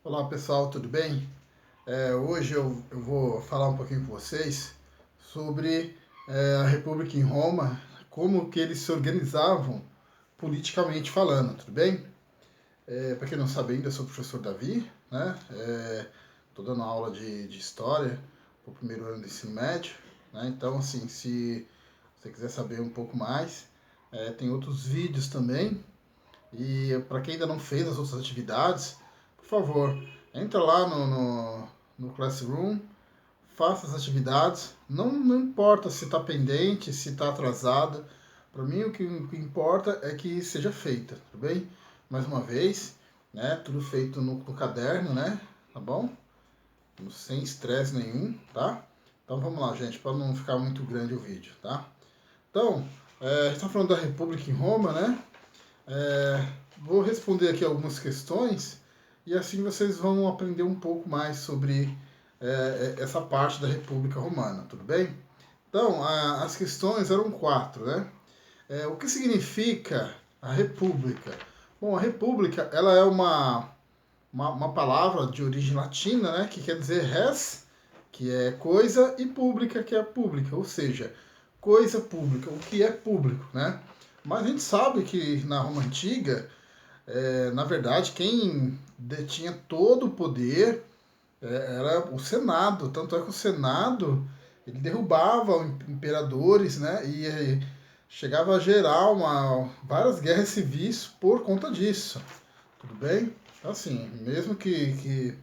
Olá pessoal, tudo bem? Hoje eu vou falar um pouquinho com vocês sobre a República em Roma, como que eles se organizavam politicamente falando, tudo bem? Para quem não sabe ainda, eu sou o professor Davi, né? Estou dando aula de História para o primeiro ano do ensino médio, né? Então, assim, se você quiser saber um pouco mais, tem outros vídeos também. E para quem ainda não fez as outras atividades, por favor, entra lá no Classroom, faça as atividades. Não importa se está pendente, se está atrasada. Para mim, o que importa é que seja feita, tudo bem? Mais uma vez, né? Tudo feito no caderno, né? Tá bom? Sem estresse nenhum, tá? Então vamos lá, gente, para não ficar muito grande o vídeo, tá? Então, a gente está falando da República em Roma, né? É, Vou responder aqui algumas questões e assim vocês vão aprender um pouco mais sobre essa parte da República Romana, tudo bem? Então, as questões eram quatro, né? O que significa a República? Bom, a República ela é uma palavra de origem latina, né? Que quer dizer res, que é coisa, e pública, que é pública, ou seja, coisa pública, o que é público, né? Mas a gente sabe que na Roma Antiga na verdade, quem detinha todo o poder era o Senado. Tanto é que o Senado ele derrubava imperadores, né? E chegava a gerar várias guerras civis por conta disso. Tudo bem? Então, assim, mesmo que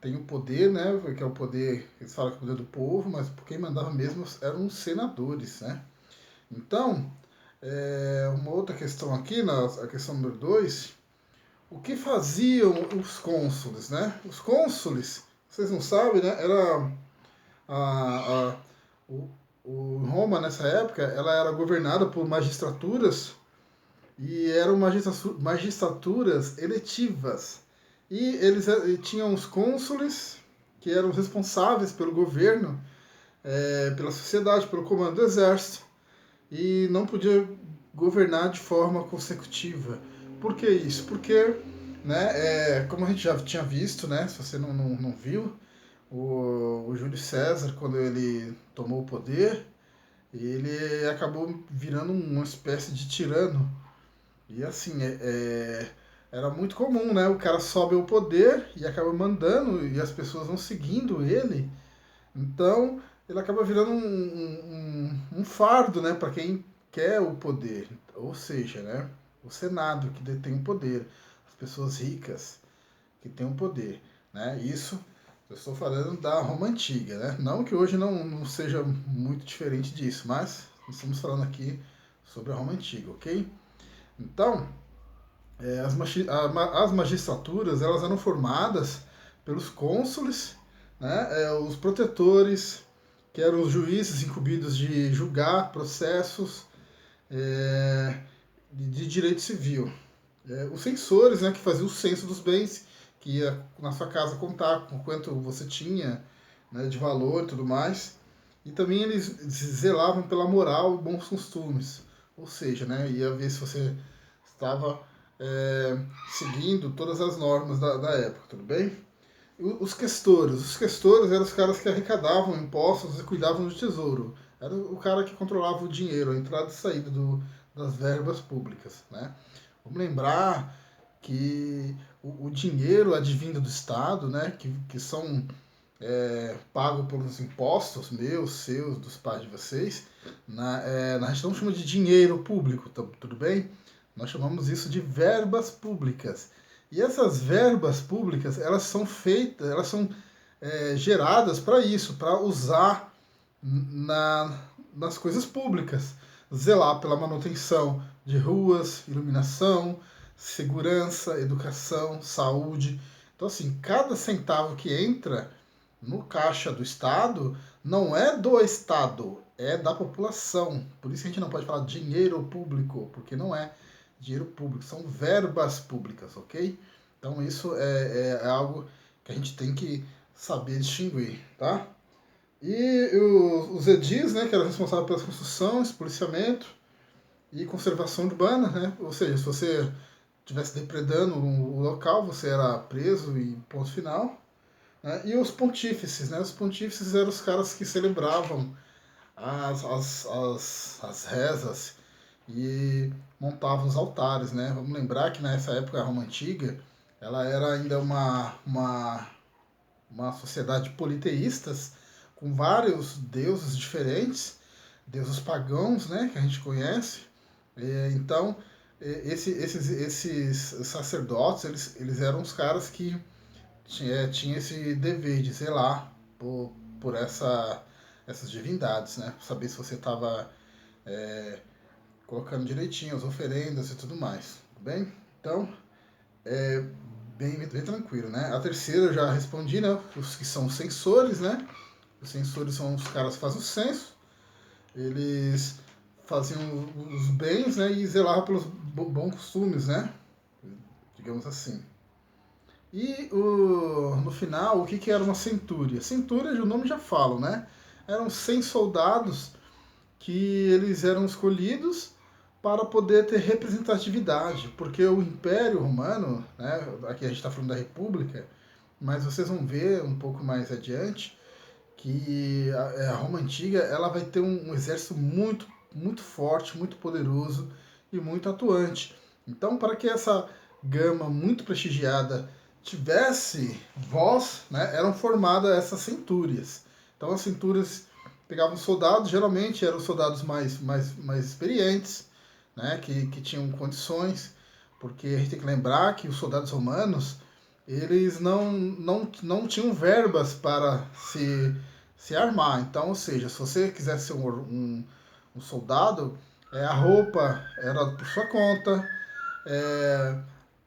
tenha o poder, né? Que é o poder, eles falam que é o poder do povo, mas quem mandava mesmo eram os senadores, né? Então, uma outra questão aqui, a questão número 2. O que faziam os cônsules, né? Os cônsules, vocês não sabem, né? Era a, a, o, Roma nessa época, ela era governada por magistraturas e eram magistraturas eletivas. E eles tinham os cônsules que eram responsáveis pelo governo, pela sociedade, pelo comando do exército e não podia governar de forma consecutiva. Por que isso? Porque, né, como a gente já tinha visto, né, se você não viu, o Júlio César, quando ele tomou o poder, ele acabou virando uma espécie de tirano. E assim, era muito comum, né? O cara sobe ao poder e acaba mandando e as pessoas vão seguindo ele. Então, ele acaba virando um fardo, né, para quem quer o poder. Ou seja, né, o Senado que detém o poder, as pessoas ricas que têm o poder, né? Isso eu estou falando da Roma Antiga, né? Não que hoje não seja muito diferente disso, mas estamos falando aqui sobre a Roma Antiga, ok? Então, as magistraturas elas eram formadas pelos cônsules, né, os protetores, que eram os juízes incumbidos de julgar processos de direito civil. Os censores, né, que faziam o censo dos bens, que ia na sua casa contar com quanto você tinha, né, de valor e tudo mais. E também eles zelavam pela moral e bons costumes. Ou seja, né, ia ver se você estava seguindo todas as normas da época, tudo bem? Os questores eram os caras que arrecadavam impostos e cuidavam do tesouro. Era o cara que controlava o dinheiro, a entrada e saída das verbas públicas, né? Vamos lembrar que o dinheiro advindo do Estado, né, que são pagos pelos impostos meus, seus, dos pais de vocês, a gente não chama de dinheiro público, tudo bem? Nós chamamos isso de verbas públicas. E essas verbas públicas, elas são feitas, elas são geradas para isso, para usar nas coisas públicas. Zelar pela manutenção de ruas, iluminação, segurança, educação, saúde. Então, assim, cada centavo que entra no caixa do Estado não é do Estado, é da população. Por isso que a gente não pode falar dinheiro público, porque não é dinheiro público, são verbas públicas, ok? Então isso é algo que a gente tem que saber distinguir, tá? E os edis, né, que eram responsáveis pelas construções, policiamento e conservação urbana, né? Ou seja, se você estivesse depredando o local, você era preso e ponto final. Né? E os pontífices, né? Os pontífices eram os caras que celebravam as rezas e montavam os altares, né? Vamos lembrar que nessa época a Roma Antiga, ela era ainda uma sociedade de politeístas, com vários deuses diferentes, deuses pagãos, né? Que a gente conhece. Então, esses sacerdotes, eles eram os caras que tinha esse dever de zelar por essas divindades, né? Saber se você estava colocando direitinho as oferendas e tudo mais, tudo bem? Então, é bem tranquilo, né? A terceira eu já respondi, né? Os que são censores, né? Os censores são os caras que fazem o censo, eles faziam os bens, né? E zelavam pelos bons costumes, né? Digamos assim. E no final, o que era uma centúria? Centúria, o nome já fala, né? Eram 100 soldados que eles eram escolhidos para poder ter representatividade, porque o Império Romano, né, aqui a gente está falando da República, mas vocês vão ver um pouco mais adiante que a Roma Antiga ela vai ter um exército muito forte, muito poderoso e muito atuante. Então, para que essa gama muito prestigiada tivesse voz, né, eram formadas essas centúrias. Então, as centúrias pegavam soldados, geralmente eram soldados mais experientes, né, que tinham condições, porque a gente tem que lembrar que os soldados romanos eles não tinham verbas para se armar. Então, ou seja, se você quiser ser um soldado, a roupa era por sua conta, é,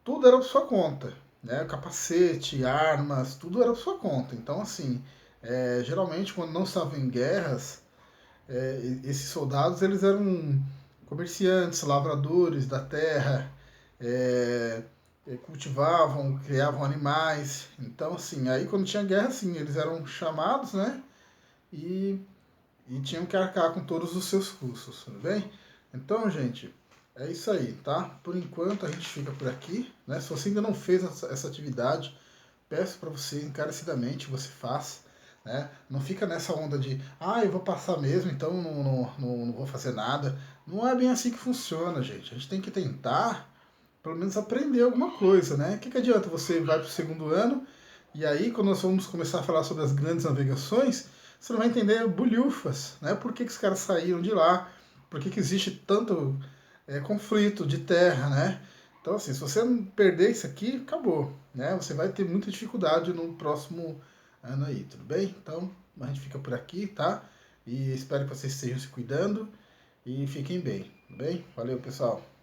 tudo era por sua conta. Né? Capacete, armas, tudo era por sua conta. Então, assim, geralmente quando não estavam em guerras, esses soldados eles eram comerciantes, lavradores da terra, é, cultivavam, criavam animais. Então, assim, aí quando tinha guerra, assim, eles eram chamados, né? E, e tinham que arcar com todos os seus custos, tudo bem? Então, gente, é isso aí, tá? Por enquanto a gente fica por aqui, né? Se você ainda não fez essa atividade, peço para você encarecidamente que você faça, né? Não fica nessa onda de, eu vou passar mesmo, então não vou fazer nada. Não é bem assim que funciona, gente. A gente tem que tentar, pelo menos, aprender alguma coisa, né? O que adianta você vai para o segundo ano e aí, quando nós vamos começar a falar sobre as grandes navegações, você não vai entender bulhufas, né? Por que os caras saíram de lá? Por que existe tanto conflito de terra, né? Então, assim, se você perder isso aqui, acabou, né? Você vai ter muita dificuldade no próximo ano aí, tudo bem? Então, a gente fica por aqui, tá? E espero que vocês estejam se cuidando e fiquem bem, tudo bem? Valeu, pessoal!